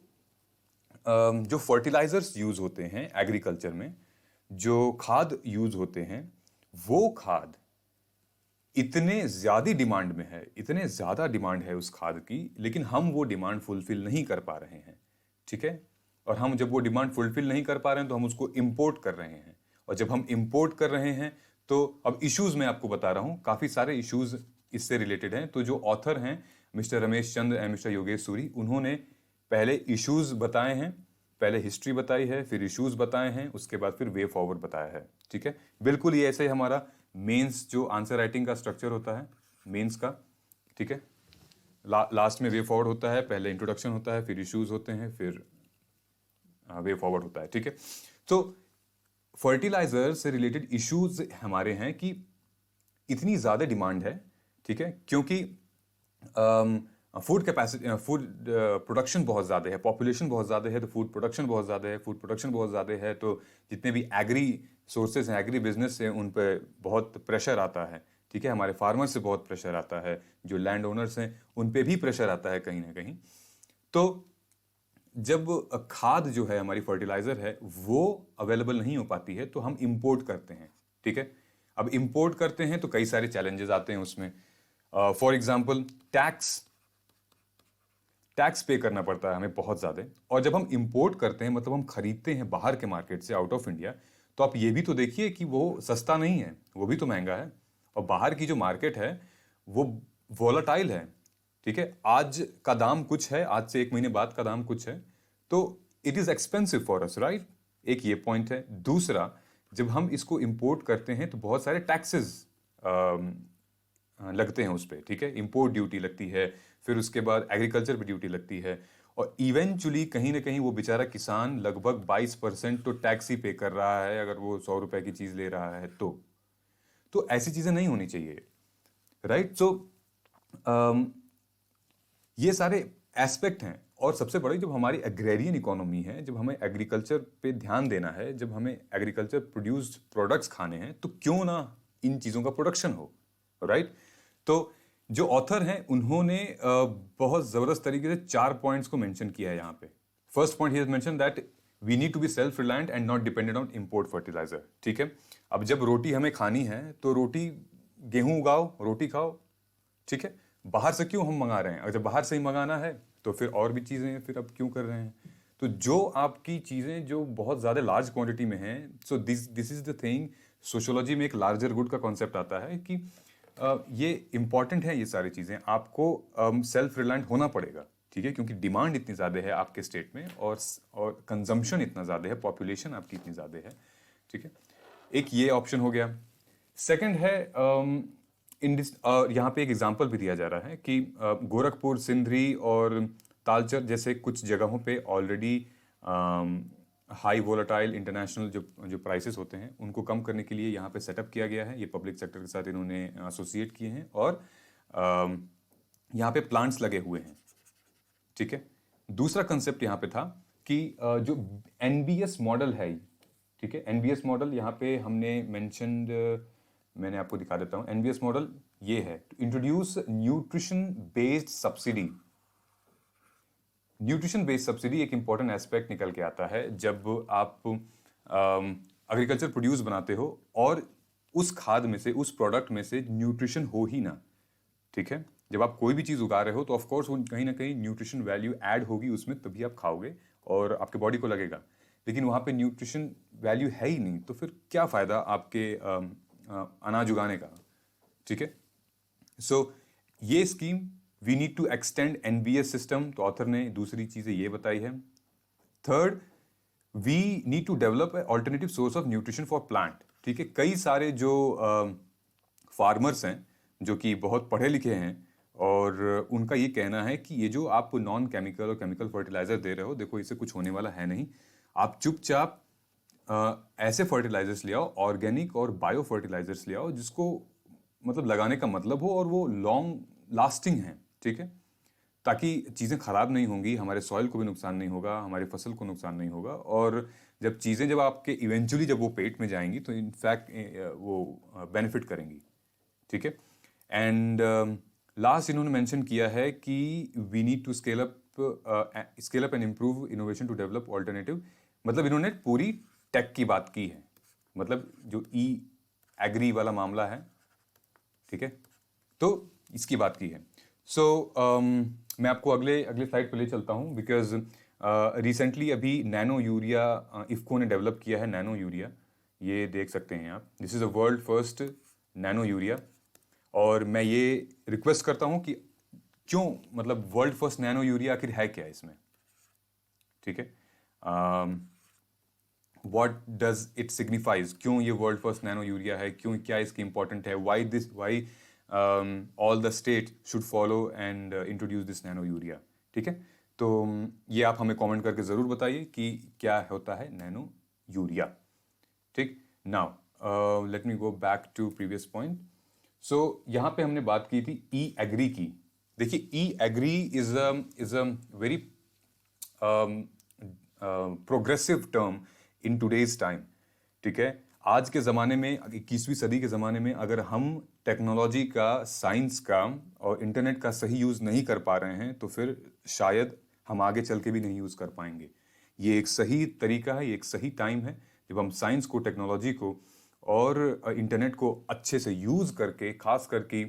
फर्टिलाइजर्स यूज होते हैं एग्रीकल्चर में, जो खाद यूज होते हैं, वो खाद इतने ज़्यादा डिमांड में है, इतने ज़्यादा डिमांड है उस खाद की, लेकिन हम वो डिमांड फुलफिल नहीं कर पा रहे हैं। ठीक है, और हम जब वो डिमांड फुलफिल नहीं कर पा रहे हैं तो हम उसको इंपोर्ट कर रहे हैं, और जब हम इंपोर्ट कर रहे हैं तो अब इश्यूज मैं आपको बता रहा हूँ, काफ़ी सारे इश्यूज इससे रिलेटेड हैं। तो जो ऑथर हैं mister Ramesh Chandra and mister Yogesh Suri, उन्होंने पहले इश्यूज बताए हैं, पहले हिस्ट्री बताई है, फिर इश्यूज बताए हैं, उसके बाद फिर वे फॉरवर्ड बताया है। ठीक है, बिल्कुल ये ऐसे ही हमारा मेंस जो आंसर राइटिंग का स्ट्रक्चर होता है मेंस का। ठीक है, लास्ट में वे फॉरवर्ड होता है, पहले इंट्रोडक्शन होता है, फिर इश्यूज होते हैं, फिर वे फॉरवर्ड होता है। ठीक है, तो फर्टिलाइजर से रिलेटेड इश्यूज हमारे हैं कि इतनी ज़्यादा डिमांड है। ठीक है, क्योंकि फूड कैपेसिटी, फूड प्रोडक्शन बहुत ज़्यादा है, पॉपुलेशन बहुत ज़्यादा है, तो फूड प्रोडक्शन बहुत ज़्यादा है, फूड प्रोडक्शन बहुत ज़्यादा है, तो जितने भी एग्री सोर्सेज हैं, एग्री बिजनेस से, उन पर बहुत प्रेशर आता है। ठीक है, हमारे फार्मर से बहुत प्रेशर आता है, जो लैंड ओनर्स हैं उन पे भी प्रेशर आता है कहीं ना कहीं। तो जब खाद जो है, हमारी फर्टिलाइजर है, वो अवेलेबल नहीं हो पाती है तो हम इंपोर्ट करते हैं। ठीक है, अब इंपोर्ट करते हैं तो कई सारे चैलेंजेस आते हैं उसमें। फॉर एग्जांपल टैक्स पे करना पड़ता है हमें बहुत ज़्यादा, और जब हम इंपोर्ट करते हैं, मतलब हम खरीदते हैं बाहर के मार्केट से, आउट ऑफ इंडिया, तो आप ये भी तो देखिए कि वो सस्ता नहीं है, वो भी तो महंगा है, और बाहर की जो मार्केट है वो वोलाटाइल है। ठीक है, आज का दाम कुछ है, आज से 1 महीने बाद का दाम कुछ है, तो it is expensive for us, right. एक ये पॉइंट है। दूसरा, जब हम इसको इंपोर्ट करते हैं तो बहुत सारे टैक्सेस लगते हैं उस पर। ठीक है, इंपोर्ट ड्यूटी लगती है, फिर उसके बाद एग्रीकल्चर पे ड्यूटी लगती है, और इवेंचुअली कहीं ना कहीं वो बेचारा किसान लगभग 22% तो टैक्स ही पे कर रहा है, अगर वो 100 रुपए की चीज़ ले रहा है तो ऐसी चीज़ें नहीं होनी चाहिए, राइट। सो ये सारे एस्पेक्ट हैं। और सबसे बड़ी, जब हमारी एग्रेरियन इकोनॉमी है, जब हमें एग्रीकल्चर पे ध्यान देना है, जब हमें एग्रीकल्चर प्रोड्यूस्ड प्रोडक्ट्स खाने हैं, तो क्यों ना इन चीज़ों का प्रोडक्शन हो, राइट। तो जो ऑथर हैं उन्होंने बहुत ज़बरदस्त तरीके से 4 पॉइंट्स को मेंशन किया है यहाँ पे। फर्स्ट पॉइंट ही has mention that we need to be self reliant and not dependent on import fertiliser. ठीक है, अब जब रोटी हमें खानी है तो रोटी, गेहूं उगाओ, रोटी खाओ। ठीक है, बाहर से क्यों हम मंगा रहे हैं? अगर जब बाहर से ही मंगाना है तो फिर और भी चीज़ें हैं, फिर अब क्यों कर रहे हैं? तो जो आपकी चीज़ें जो बहुत ज़्यादा लार्ज क्वांटिटी में हैं, सो this is the thing. Sociology में एक लार्जर गुड का कॉन्सेप्ट आता है कि ये इंपॉर्टेंट है, ये सारी चीज़ें आपको सेल्फ रिलायंट होना पड़ेगा। ठीक है, क्योंकि डिमांड इतनी ज़्यादा है आपके स्टेट में, और कंजम्पशन इतना ज़्यादा है, पॉपुलेशन आपकी इतनी ज़्यादा है। ठीक है, एक ये ऑप्शन हो गया। सेकंड है, यहाँ पे एक एग्जांपल भी दिया जा रहा है कि गोरखपुर, सिंधरी और तालचर जैसे कुछ जगहों पे ऑलरेडी हाई वोलाटाइल इंटरनेशनल जो प्राइसेस होते हैं, उनको कम करने के लिए यहाँ पे सेटअप किया गया है। ये पब्लिक सेक्टर के साथ इन्होंने एसोसिएट किए हैं, और यहाँ पे प्लांट्स लगे हुए हैं। ठीक है, दूसरा कंसेप्ट यहाँ पे था कि जो एनबीएस मॉडल है, ठीक है, एनबीएस मॉडल यहाँ पे हमने मेंशन्ड, मैंने आपको दिखा देता हूँ। एनबीएस मॉडल ये है, to introduce nutrition based subsidy. Nutrition based subsidy एक इंपॉर्टेंट एस्पेक्ट निकल के आता है जब आप एग्रीकल्चर प्रोड्यूस बनाते हो और उस खाद में से, उस प्रोडक्ट में से न्यूट्रिशन हो ही ना। ठीक है, जब आप कोई भी चीज़ उगा रहे हो तो ऑफ कोर्स कहीं ना कहीं न्यूट्रिशन वैल्यू ऐड होगी उसमें, तभी आप खाओगे और आपके बॉडी को लगेगा। लेकिन वहाँ पे न्यूट्रिशन वैल्यू है ही नहीं, तो फिर क्या फ़ायदा आपके अनाज उगाने का। ठीक है, सो ये scheme we need to extend NBS system, तो ऑथर ने दूसरी चीजें ये बताई है। Third, we need to develop alternative source of nutrition for plant. ठीक है, कई सारे जो फार्मर्स हैं जो कि बहुत पढ़े लिखे हैं और उनका ये कहना है कि ये जो आप नॉन केमिकल और केमिकल फर्टिलाइजर दे रहे हो, देखो इससे कुछ होने वाला है नहीं, आप चुपचाप ऐसे फर्टिलाइजर्स ले आओ, ऑर्गेनिक और बायो फर्टिलाइजर्स ले आओ, जिसको मतलब लगाने का मतलब हो और वो लॉन्ग लास्टिंग है। ठीक है, ताकि चीज़ें ख़राब नहीं होंगी, हमारे सॉइल को भी नुकसान नहीं होगा, हमारी फसल को नुकसान नहीं होगा, और जब आपके इवेंचुअली जब वो पेट में जाएंगी तो इनफैक्ट वो बेनिफिट करेंगी। ठीक है, एंड लास्ट इन्होंने मेंशन किया है कि we need to scale up and improve innovation to develop alternative. मतलब इन्होंने पूरी टेक की बात की है, मतलब जो ई एग्री वाला मामला है। ठीक है, तो इसकी बात की है। सो मैं आपको अगले स्लाइड पे ले चलता हूँ, बिकॉज रिसेंटली अभी नैनो यूरिया इफ्को ने डेवलप किया है। नैनो यूरिया, ये देख सकते हैं आप, this is a world first nano urea. और मैं ये रिक्वेस्ट करता हूँ कि क्यों, मतलब वर्ल्ड फर्स्ट नैनो यूरिया आखिर है क्या इसमें। ठीक है, what does it signifies, क्यों ये वर्ल्ड फर्स्ट नैनो यूरिया है, क्यों, क्या इसकी इंपॉर्टेंट है, why all the state should follow and introduce this nano urea. ठीक है, तो ये आप हमें कमेंट करके ज़रूर बताइए कि क्या होता है नैनो यूरिया। ठीक, now let me go back to previous point. So यहाँ पे हमने बात की थी ई एग्री की। देखिए, e agri is a very progressive term in today's time. ठीक है, आज के ज़माने में, 21वीं सदी के ज़माने में, अगर हम टेक्नोलॉजी का, साइंस का और इंटरनेट का सही यूज़ नहीं कर पा रहे हैं तो फिर शायद हम आगे चल के भी नहीं यूज़ कर पाएंगे। ये एक सही तरीका है, ये एक सही टाइम है जब हम साइंस को, टेक्नोलॉजी को और इंटरनेट को अच्छे से यूज़ करके, खास करके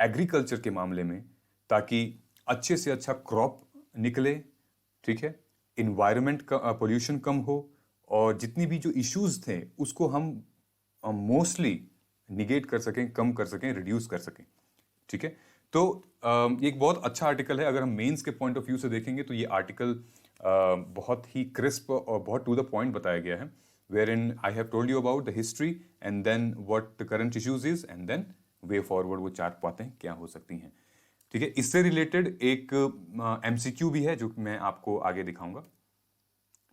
एग्रीकल्चर के मामले में, ताकि अच्छे से अच्छा क्रॉप निकले। ठीक है, इन्वायरमेंट का पोल्यूशन कम हो, और जितनी भी जो इश्यूज थे उसको हम मोस्टली निगेट कर सकें, कम कर सकें, रिड्यूस कर सकें। ठीक है, तो ये एक बहुत अच्छा आर्टिकल है। अगर हम मेंस के पॉइंट ऑफ व्यू से देखेंगे तो ये आर्टिकल बहुत ही क्रिस्प और बहुत टू द पॉइंट बताया गया है, wherein I have told you about the history and then what the current issues is and then way forward वो 4 बातें क्या हो सकती हैं। ठीक है, इससे रिलेटेड एक एमसीक्यू भी है जो मैं आपको आगे दिखाऊंगा।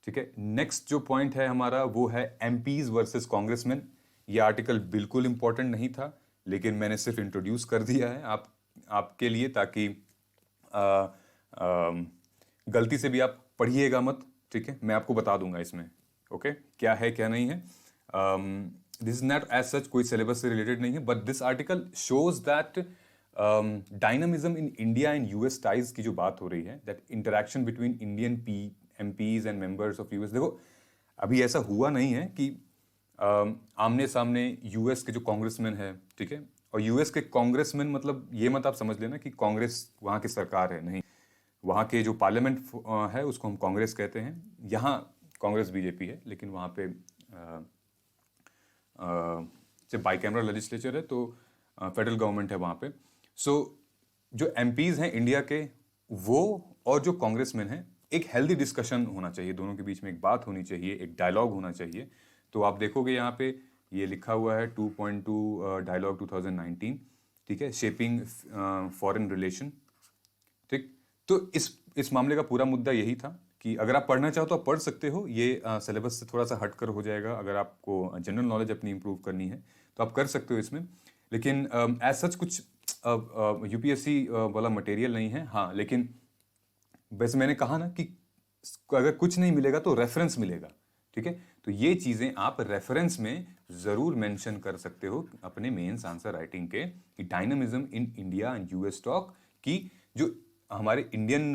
ठीक है, नेक्स्ट जो पॉइंट है हमारा वो है एमपीज वर्सेस कांग्रेसमैन। ये आर्टिकल बिल्कुल इंपॉर्टेंट नहीं था, लेकिन मैंने सिर्फ इंट्रोड्यूस कर दिया है आपके लिए, ताकि गलती से भी आप पढ़िएगा मत। ठीक है, मैं आपको बता दूंगा इसमें ओके क्या है क्या नहीं है। This is not as such कोई सिलेबस से रिलेटेड नहीं है, but this article shows that dynamism in India and US ties की जो बात हो रही है, that interaction between Indian MPs and members of US. देखो, अभी ऐसा हुआ नहीं है कि आमने सामने यूएस के जो कांग्रेसमैन है, ठीक है, और यूएस के कांग्रेसमैन मतलब ये मत आप समझ लेना कि कांग्रेस वहाँ की सरकार है, नहीं, वहाँ के जो पार्लियामेंट है उसको हम कांग्रेस कहते हैं। यहाँ कांग्रेस बीजेपी है, लेकिन वहाँ पे जब बाईकैमरल लेजिस्लेचर है तो फेडरल गवर्नमेंट है वहाँ पे। सो जो एमपीज हैं इंडिया के, वो और जो कांग्रेसमैन हैं, एक हेल्दी डिस्कशन होना चाहिए, दोनों के बीच में एक बात होनी चाहिए, एक डायलॉग होना चाहिए। तो आप देखोगे यहाँ पे ये लिखा हुआ है 2.2 डायलॉग 2019। ठीक है, शेपिंग फॉरेन रिलेशन। ठीक, तो इस मामले का पूरा मुद्दा यही था कि अगर आप पढ़ना चाहो तो आप पढ़ सकते हो, ये सिलेबस से थोड़ा सा हटकर हो जाएगा। अगर आपको जनरल नॉलेज अपनी इंप्रूव करनी है तो आप कर सकते हो इसमें, लेकिन एज सच कुछ यूपीएससी वाला मटेरियल नहीं है। हाँ, लेकिन वैसे मैंने कहा ना कि अगर कुछ नहीं मिलेगा तो रेफरेंस मिलेगा। ठीक है, तो ये चीज़ें आप रेफरेंस में ज़रूर मेंशन कर सकते हो अपने मेंस आंसर राइटिंग के, कि dynamism in India and US talk की जो हमारे इंडियन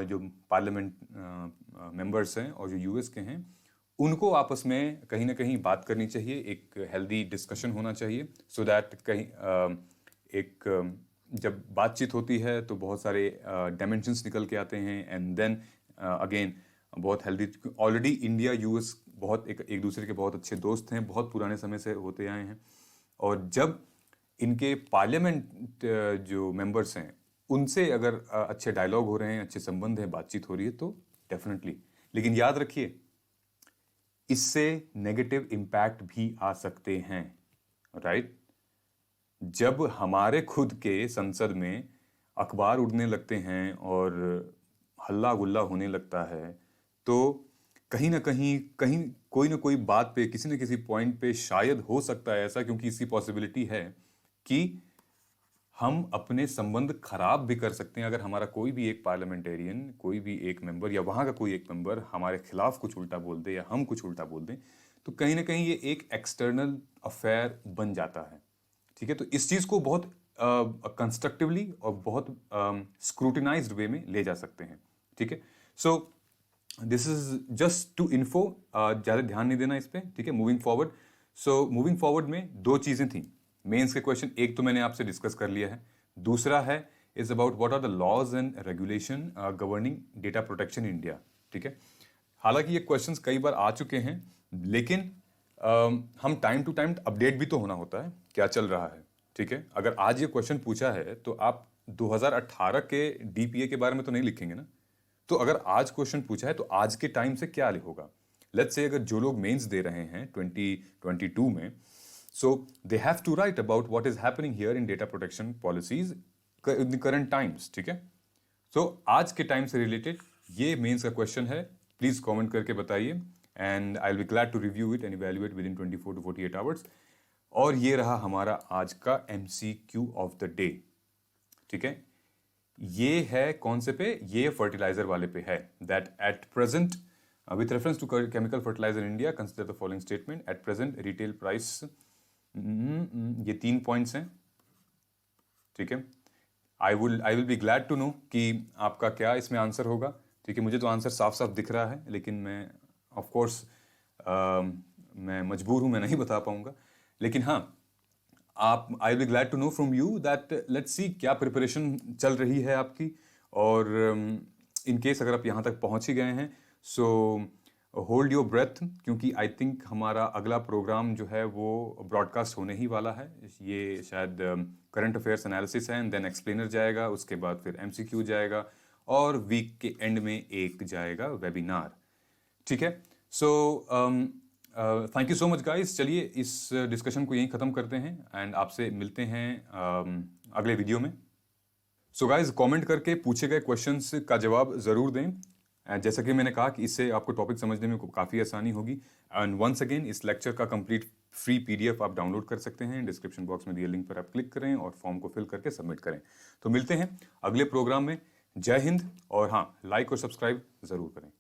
जो पार्लियामेंट मेंबर्स हैं और जो यूएस के हैं, उनको आपस में कहीं ना कहीं बात करनी चाहिए, एक हेल्दी डिस्कशन होना चाहिए, सो दैट कहीं एक जब बातचीत होती है तो बहुत सारे डायमेंशंस निकल के आते हैं, एंड देन अगेन बहुत हेल्दी। ऑलरेडी इंडिया यूएस बहुत एक दूसरे के बहुत अच्छे दोस्त हैं, बहुत पुराने समय से होते आए हैं, और जब इनके पार्लियामेंट जो मेंबर्स हैं उनसे अगर अच्छे डायलॉग हो रहे हैं, अच्छे संबंध हैं, बातचीत हो रही है तो डेफिनेटली। लेकिन याद रखिए इससे नेगेटिव इम्पैक्ट भी आ सकते हैं, राइट? जब हमारे खुद के संसद में अखबार उड़ने लगते हैं और हल्ला गुल्ला होने लगता है तो कहीं ना कहीं कोई ना कोई बात पे, किसी न किसी पॉइंट पे शायद हो सकता है ऐसा, क्योंकि इसकी पॉसिबिलिटी है कि हम अपने संबंध खराब भी कर सकते हैं अगर हमारा कोई भी एक पार्लियामेंटेरियन, कोई भी एक मेंबर या वहां का कोई एक मेंबर हमारे खिलाफ कुछ उल्टा बोल दे या हम कुछ उल्टा बोल दें, तो कहीं ना कहीं ये एक एक्सटर्नल अफेयर बन जाता है। ठीक है, तो इस चीज को बहुत कंस्ट्रक्टिवली और बहुत स्क्रूटिनाइज्ड वे में ले जा सकते हैं। ठीक है, so this is just to info, ज्यादा ध्यान नहीं देना इस पे। ठीक है, moving forward. So moving forward में दो चीजें थी मेंस के क्वेश्चन, एक तो मैंने आपसे डिस्कस कर लिया है, दूसरा है is about what are the laws and regulation governing data protection in India. ठीक है, हालांकि ये क्वेश्चंस कई बार आ चुके हैं, लेकिन हम टाइम टू टाइम अपडेट भी तो होना होता है क्या चल रहा है। ठीक है, अगर आज ये क्वेश्चन पूछा है तो आप 2018 के डीपीए के बारे में तो नहीं लिखेंगे ना। तो अगर आज क्वेश्चन पूछा है तो आज के टाइम से क्या होगा। लेट्स से अगर जो लोग मेंस दे रहे हैं 2022 में, so they have to write about what is happening here in data protection policies in the current times। ठीक है, so आज के टाइम से रिलेटेड ये मेंस का क्वेश्चन है, प्लीज कमेंट करके बताइए and I will be glad to review it and evaluate with in 24 to 48 hours. और ये रहा हमारा आज का एमसीक्यू ऑफ द डे। ठीक है, ये है कौन से पे, ये फर्टिलाइजर वाले पे है, that at present with reference to chemical fertiliser in India consider the following statement. At present retail price, ये 3 पॉइंट्स हैं। ठीक है, I will be glad to know कि आपका क्या इसमें आंसर होगा। ठीक है, मुझे तो आंसर साफ साफ दिख रहा है, लेकिन मैं ऑफ कोर्स मैं मजबूर हूं, मैं नहीं बता पाऊंगा। लेकिन हाँ, आप I will be glad to know from you that let's see क्या प्रिपरेशन चल रही है आपकी। और इन केस अगर आप यहाँ तक पहुँच ही गए हैं, सो होल्ड योर ब्रेथ, क्योंकि आई थिंक हमारा अगला प्रोग्राम जो है वो ब्रॉडकास्ट होने ही वाला है। ये शायद करंट अफेयर्स एनालिसिस है, एंड देन एक्सप्लेनर जाएगा, उसके बाद फिर एमसीक्यू जाएगा, और वीक के एंड में एक जाएगा वेबिनार। ठीक है, so thank you so much guys. चलिए इस डिस्कशन को यहीं ख़त्म करते हैं एंड आपसे मिलते हैं अगले वीडियो में। सो गाइस, कमेंट करके पूछे गए क्वेश्चंस का जवाब ज़रूर दें। जैसा कि मैंने कहा कि इससे आपको टॉपिक समझने में काफ़ी आसानी होगी। एंड वंस अगेन, इस लेक्चर का कंप्लीट फ्री पीडीएफ आप डाउनलोड कर सकते हैं। डिस्क्रिप्शन बॉक्स में दिए लिंक पर आप क्लिक करें और फॉर्म को फिल करके सबमिट करें। तो मिलते हैं अगले प्रोग्राम में। जय हिंद, और हाँ, लाइक और सब्सक्राइब ज़रूर करें।